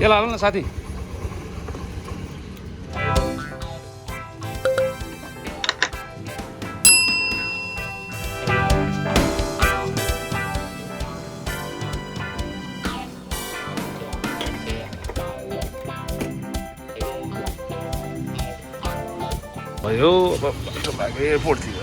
तेल हाल्नु न साथी। भयो अब बाटो लाग्यो एयरपोर्टतिर।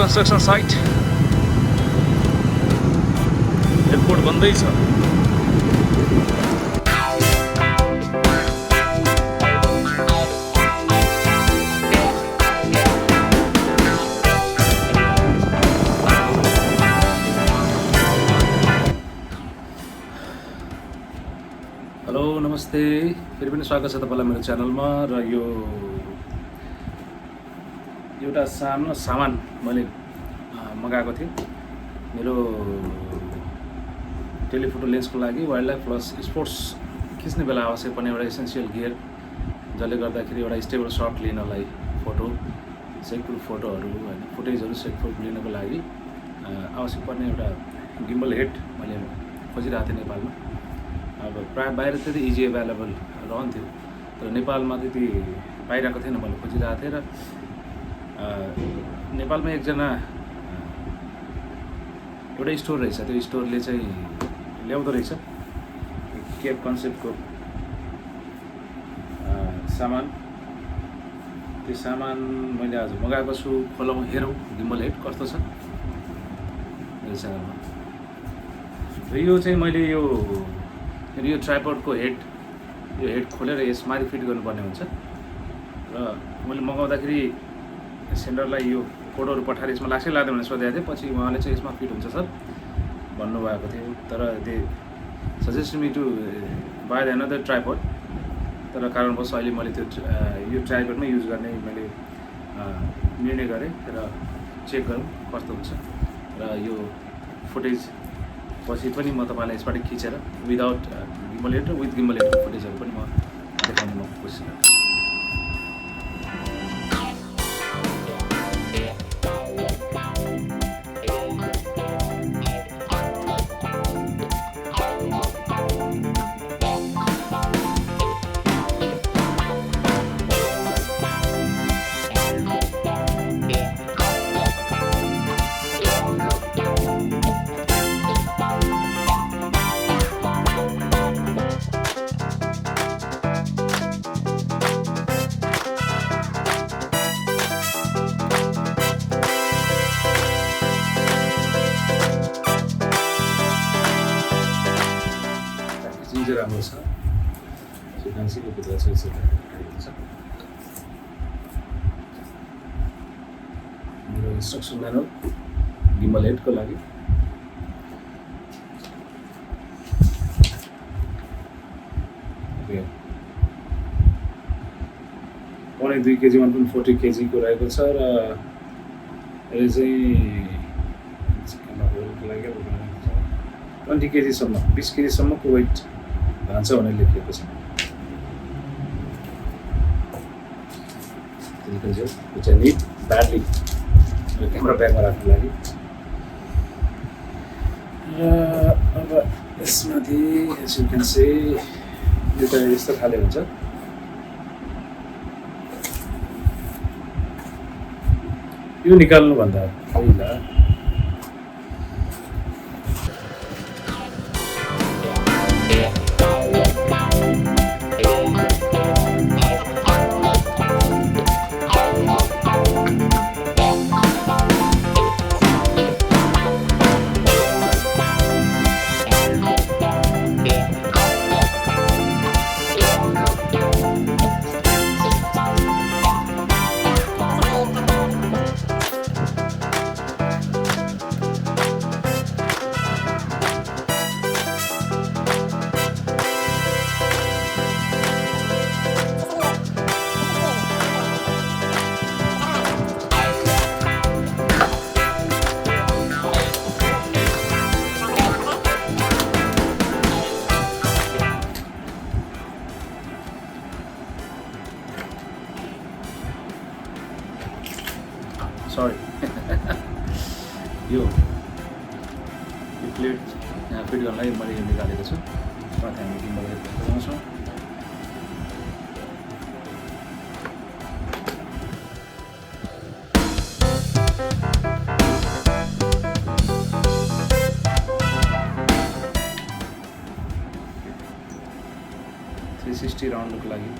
कन्स्ट्रक्सन साइट एयरपोर्ट बन्दैछ। हेलो नमस्ते, फेरि पनि स्वागत छ तपाईँलाई मेरो च्यानलमा। र यो एउटा सानो सामान मैले मगाएको थिएँ मेरो टेलिफोटो लेन्सको लागि। वाइल्ड लाइफ प्लस स्पोर्ट्स खिच्ने बेला आवश्यक पर्ने एउटा एसेन्सियल गियर, जसले गर्दाखेरि एउटा स्टेबल सट लिनलाई, फोटो सेटप्रुफ फोटोहरू होइन फुटेजहरू सेटप्रुफ लिनको लागि आवश्यक पर्ने एउटा गिम्बल हेड मैले खोजिरहेको थिएँ नेपालमा। अब प्रायः बाहिर त्यति इजी एभाइलेबल रहन्थ्यो, तर नेपालमा त्यति पाइरहेको थिएन। मैले खोजिरहेको थिएँ र नेपालमा एकजना एउटा स्टोर रहेछ, त्यो स्टोरले चाहिँ ल्याउँदो रहेछ केप कन्सेप्टको सामान। त्यो सामान मैले आज मगाएको छु। खोलौँ हेरौँ गिम्बल हेड कस्तो छ मेरो च्यानलमा। र यो चाहिँ मैले यो ट्राइपडको हेड, यो हेड खोलेर यसमाथि फिट गर्नुपर्ने हुन्छ। र मैले मगाउँदाखेरि सेन्डरलाई यो फोटोहरू पठाएर यसमा लाग्छ लाग्दैन भनेर सोधेको थिएँ। पछि उहाँले चाहिँ यसमा फिट हुन्छ सर भन्नुभएको थियो। तर they suggest me to buy another tripod, तर कारणवश अहिले मैले त्यो यो ट्राइपडमै युज गर्ने मैले निर्णय गरेँ। र चेक गरौँ कस्तो हुन्छ। र यो फुटेज पछि पनि म तपाईँलाई यसबाट खिचेर विदाउट गिम्बल हेड र विथ गिम्बल हेडको फुटेजहरू पनि म देखाउने म कोसिस गर्छु। राम्रो छ, सिकान्सीको भित्र चाहिँ हुन्छ। मेरो इन्स्ट्रक्सन म्यानुअल गिम्बल हेडको लागि। पौने 2 केजी 1.40 केजीको रहेको छ। र यसले चाहिँ लागि 20 केजीसम्म 20 केजीसम्मको वेट भान्छ भनेर लेखिएको छ। which I need badly camera ब्यागमा राख्नु लागि। र अब यसमाथि as you can see यो त यस्तो खाले हुन्छ। यो निकाल्नुभन्दा पहिला है मैले यो निकालेको छु। माथि हामी गिम्बल हेड लगाउँछौँ। थ्री 360 राउन्डको लागि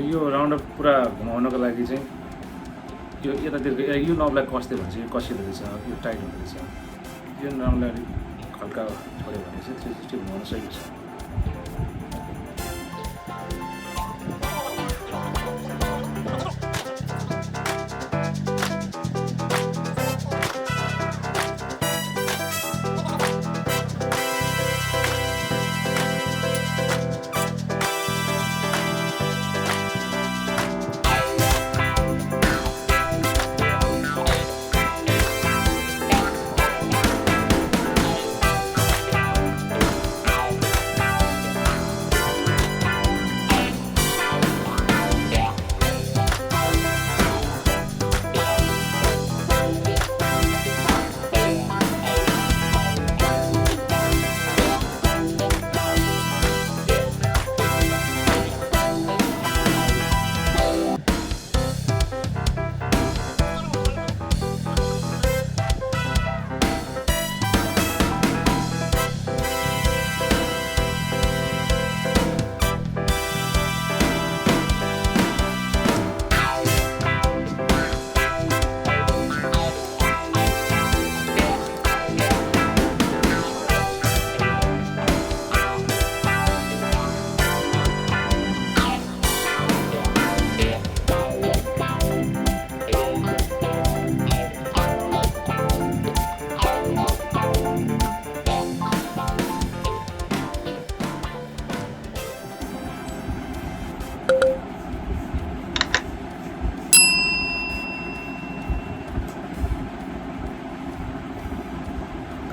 यो राउन्डअप पुरा घुमाउनको लागि चाहिँ यो यतातिरको यो नबलाई कस्दियो भने चाहिँ यो कसिँदो रहेछ, यो टाइट हुँदो रहेछ। यो राउन्डलाई अलिक हल्का छोड्यो भने चाहिँ 360 घुमाउन सकिन्छ।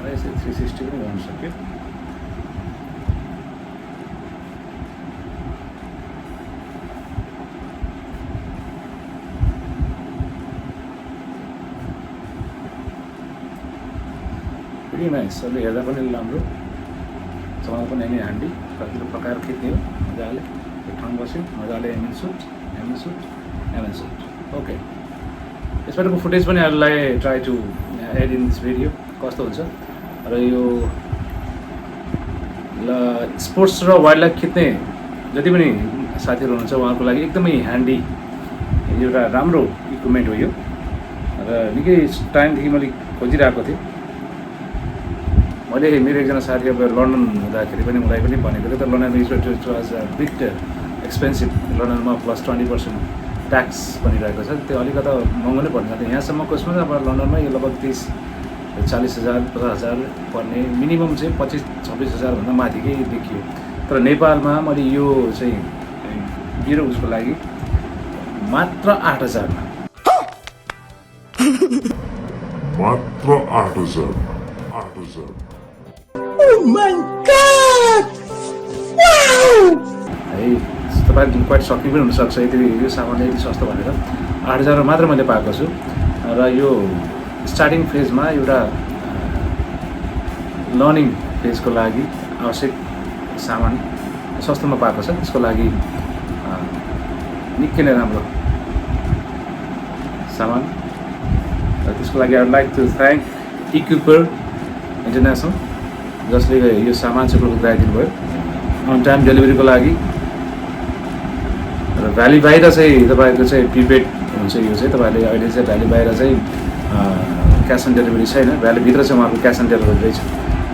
यसरी 360 पनि गर्नु सक्यो। pretty nice, अहिले हेर्दा पनि राम्रो, चलाउन पनि यही ह्यान्डी। कतिले पकाएर खिच्ने हो मजाले, एक ठाउँ बस्यो मजाले एमएन सुट। ओके, यसपल्टको फुटेज पनि अरूलाई try to add in this video कस्तो हुन्छ। र यो स्पोर्ट्स र वाइल्ड लाइफ खिच्ने जति पनि साथीहरू हुनुहुन्छ उहाँहरूको लागि एकदमै ह्यान्डी एउटा राम्रो इक्विपमेन्ट हो यो। र निकै टाइमदेखि मैले खोजिरहेको थिएँ। मैले मेरो एकजना साथी अब लन्डन हुँदाखेरि पनि मलाई पनि भनेको थियो, तर लन्डनमा इट वाज बिट एक्सपेन्सिभ। लन्डनमा प्लस 20% ट्याक्स बनिरहेको छ, त्यो अलिकता महँगो नै पर्ने थियो। यहाँसम्मको उसमा अब लन्डनमा यो लगभग 30-40,000 50,000 पर्ने, मिनिमम चाहिँ 25-26,000 भन्दा माथिकै देखियो। तर नेपालमा मैले यो चाहिँ मेरो उसको लागि मात्र 8,000 मात्र 8,000 Oh my God! Wow! है तपाईँ क्वाइट सकिङ पनि हुनसक्छ यति यो सामानले यति सस्तो भनेर। 8,000 मात्र मैले पाएको छु। र यो स्टार्टिङ फेजमा एउटा लर्निङ फेजको लागि आवश्यक सामान सस्तोमा पाएको छ। त्यसको लागि निकै नै राम्रो सामान। र त्यसको लागि I would like to thank Equipper International, जसले यो सामान चाहिँ उपलब्ध गराइदिनु भयो अन टाइम डेलिभरीको लागि। र भ्याली बाहिर चाहिँ तपाईँको चाहिँ प्रिपेड हुन्छ। यो चाहिँ तपाईँले अहिले चाहिँ भ्याली बाहिर चाहिँ क्यास अन डेलिभरी छैन, भ्यालीभित्र चाहिँ उहाँको क्यास अन डेलिभरी रहेछ।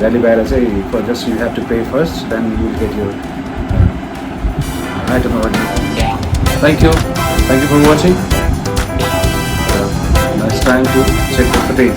भ्याली बाहिर चाहिँ for just you have to pay first, then you will get your item. Thank you for watching. It's time to check the footage.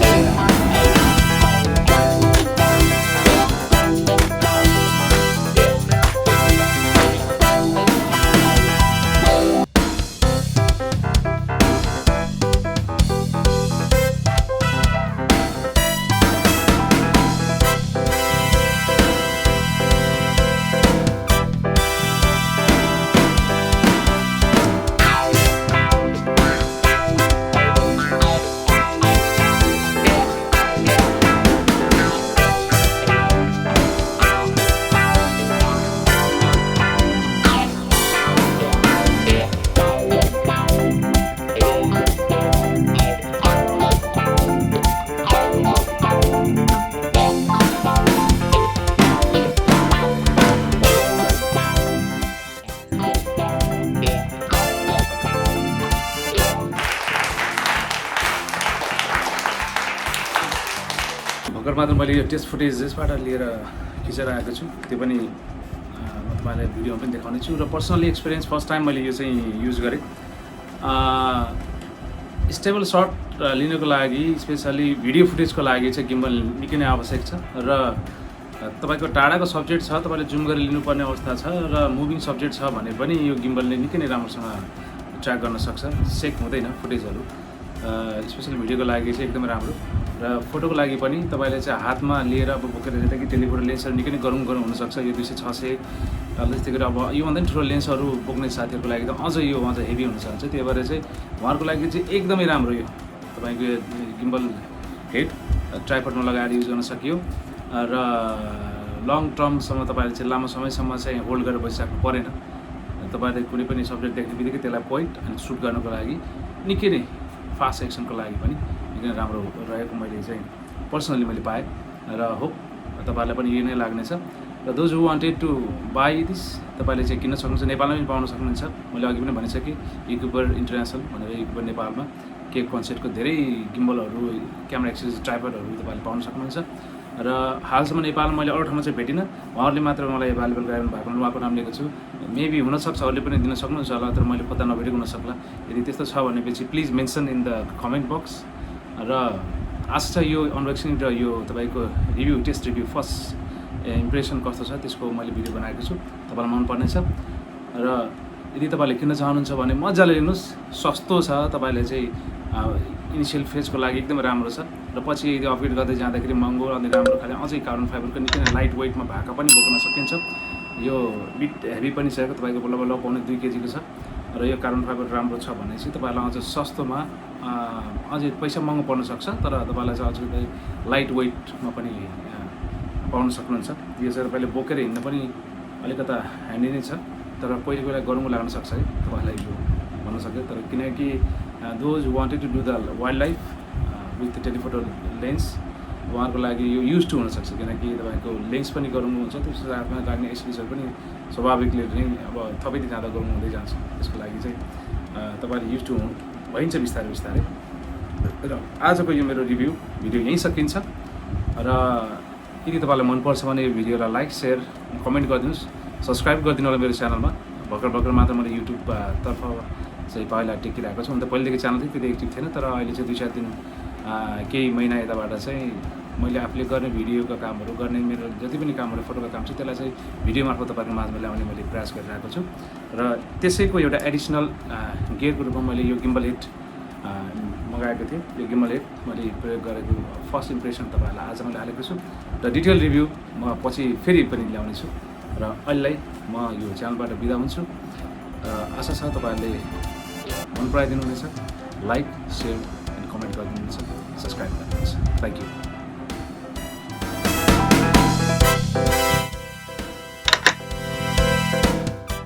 भर्खर मात्र मैले यो टेस्ट फुटेजेसबाट लिएर खिचेर आएको छु, त्यो पनि म तपाईँलाई भिडियोमा पनि देखाउने छु। र पर्सनली एक्सपिरियन्स फर्स्ट टाइम मैले यो चाहिँ युज गरेँ। स्टेबल सर्ट लिनको लागि स्पेसली भिडियो फुटेजको लागि चाहिँ गिम्बल निकै नै आवश्यक छ। र तपाईँको टाढाको सब्जेक्ट छ, तपाईँले जुम गरेर लिनुपर्ने अवस्था छ, र मुभिङ सब्जेक्ट छ भने पनि यो गिम्बलले निकै नै राम्रोसँग ट्र्याक गर्न सक्छ, सेक हुँदैन फुटेजहरू। स्पेसली भिडियोको लागि चाहिँ एकदमै राम्रो। र फोटोको लागि पनि तपाईँले चाहिँ हातमा लिएर अब बोकेर जाँदा कि टेलिफोटो लेन्सहरू निकै नै गरौँ हुनसक्छ। यो 200-600 जस्तै गरी अब योभन्दा पनि ठुलो लेन्सहरू बोक्ने साथीहरूको लागि त अझ हेभी हुनसक्छ। त्यही भएर चाहिँ उहाँहरूको लागि चाहिँ एकदमै राम्रो यो तपाईँको यो गिम्बल हेड ट्राइपडमा लगाएर युज गर्न सकियो। र लङ टर्मसम्म तपाईँले चाहिँ लामो समयसम्म चाहिँ होल्ड गरेर बसिराख्नु परेन। तपाईँले कुनै पनि सब्जेक्ट देख्ने बित्तिकै त्यसलाई पोइन्ट अनि सुट गर्नको लागि निकै नै फास्ट एक्सनको लागि पनि निकै नै राम्रो रहेको मैले चाहिँ पर्सनली मैले पाएँ। र होप तपाईँहरूलाई पनि यही नै लाग्नेछ। र those who wanted to buy this तपाईँले चाहिँ किन्न सक्नुहुन्छ, नेपालमा पनि पाउन सक्नुहुन्छ। मैले अघि पनि भनिसकेँ युट्युबर इन्टरनेसनल भनेर युट्युबर नेपालमा केक कन्सेप्टको धेरै गिम्बलहरू, क्यामेरा एक्सेसरिज, ट्राइपडहरू तपाईँले पाउन सक्नुहुन्छ। र हालसम्म नेपालमा मैले अरू ठाउँमा चाहिँ भेटिनँ, उहाँहरूले मात्र मलाई एभाइलेबल गराउनु भएको उहाँको नाम लिएको छु। मेबी हुनसक्छ अरूले पनि दिन सक्नुहुन्छ होला, तर मैले पत्ता नभेटेको हुनसक्ला। यदि त्यस्तो छ भनेपछि please mention in the comment box. र आशा छ यो अनबक्सिङ र यो तपाईँको review, test review, first impression कस्तो छ त्यसको मैले भिडियो बनाएको छु, तपाईँलाई मनपर्नेछ। र यदि तपाईँले किन्न चाहनुहुन्छ भने मजाले लिनुहोस्, सस्तो छ, तपाईँले चाहिँ इनिसियल फेजको लागि एकदमै राम्रो छ। र पछि यदि अपग्रेड गर्दै जाँदाखेरि महँगो अनि राम्रो खाले अझै कार्बन फाइबरको निकै नै लाइट वेटमा भाका पनि बोक्न सकिन्छ। यो बिट हेभी पनि छ, तपाईँको बल्ल बल्ल पाउने 2 केजीको छ। र यो कार्बन फाइबर राम्रो छ भने चाहिँ तपाईँलाई अझ सस्तोमा अझै पैसा महँगो पर्न सक्छ, तर तपाईँलाई चाहिँ अझै लाइट वेटमा पनि पाउन सक्नुहुन्छ। यो चाहिँ तपाईँले बोकेर हिँड्न पनि अलिकता ह्यान्डी नै छ, तर कोही कोहीलाई गरौँ लाग्न सक्छ है तपाईँलाई यो भन्न सक्यो। तर किनकि those wanted to do the wildlife with the telephoto lens उहाँहरूको लागि यो युज टु हुनसक्छ। किनकि तपाईँको लेन्स पनि गरौँ हुन्छ, त्यसको साथमा लाग्ने एक्सपिरियन्सहरू पनि स्वाभाविकले नै अब थपिँदै जाँदा गरौँ हुँदै जान्छ। त्यसको लागि चाहिँ तपाईँले युज टु भइन्छ बिस्तारै बिस्तारै। र आजको यो मेरो भिडियो यहीँ सकिन्छ। र यदि तपाईँलाई मनपर्छ भने यो भिडियोलाई लाइक, सेयर, कमेन्ट गरिदिनुहोस्, सब्सक्राइब गरिदिनु होला मेरो च्यानलमा। भर्खर मात्र मैले युट्युबतर्फ चाहिँ पहिला टेकिरहेको छु। अन्त पहिलेदेखि च्यानल थियो, त्यति एक्टिभ थिएन, तर अहिले चाहिँ 2-4 दिन केही महिना यताबाट चाहिँ मैले आफूले गर्ने भिडियोका कामहरू गर्ने, मेरो जति पनि कामहरू फोटोको काम छ त्यसलाई चाहिँ भिडियो मार्फत तपाईँको माझमा ल्याउने मैले प्रयास गरिरहेको छु। र त्यसैको एउटा एडिसनल गियरको रूपमा मैले यो गिम्बल हेड मगाएको थिएँ। यो गिम्बल हेड मैले प्रयोग गरेको फर्स्ट इम्प्रेसन तपाईँहरूलाई आज मैले हालेको छु, र डिटेल रिभ्यू म पछि फेरि पनि ल्याउने छु। र अहिलेलाई म यो च्यानलबाट बिदा हुन्छु। आशा छ तपाईँहरूले मन पराइदिनु हुनेछ, लाइक, सेयर एन्ड कमेन्ट गरिदिनुहुन्छ, सब्सक्राइब गरिदिनुहुन्छ। Thank you.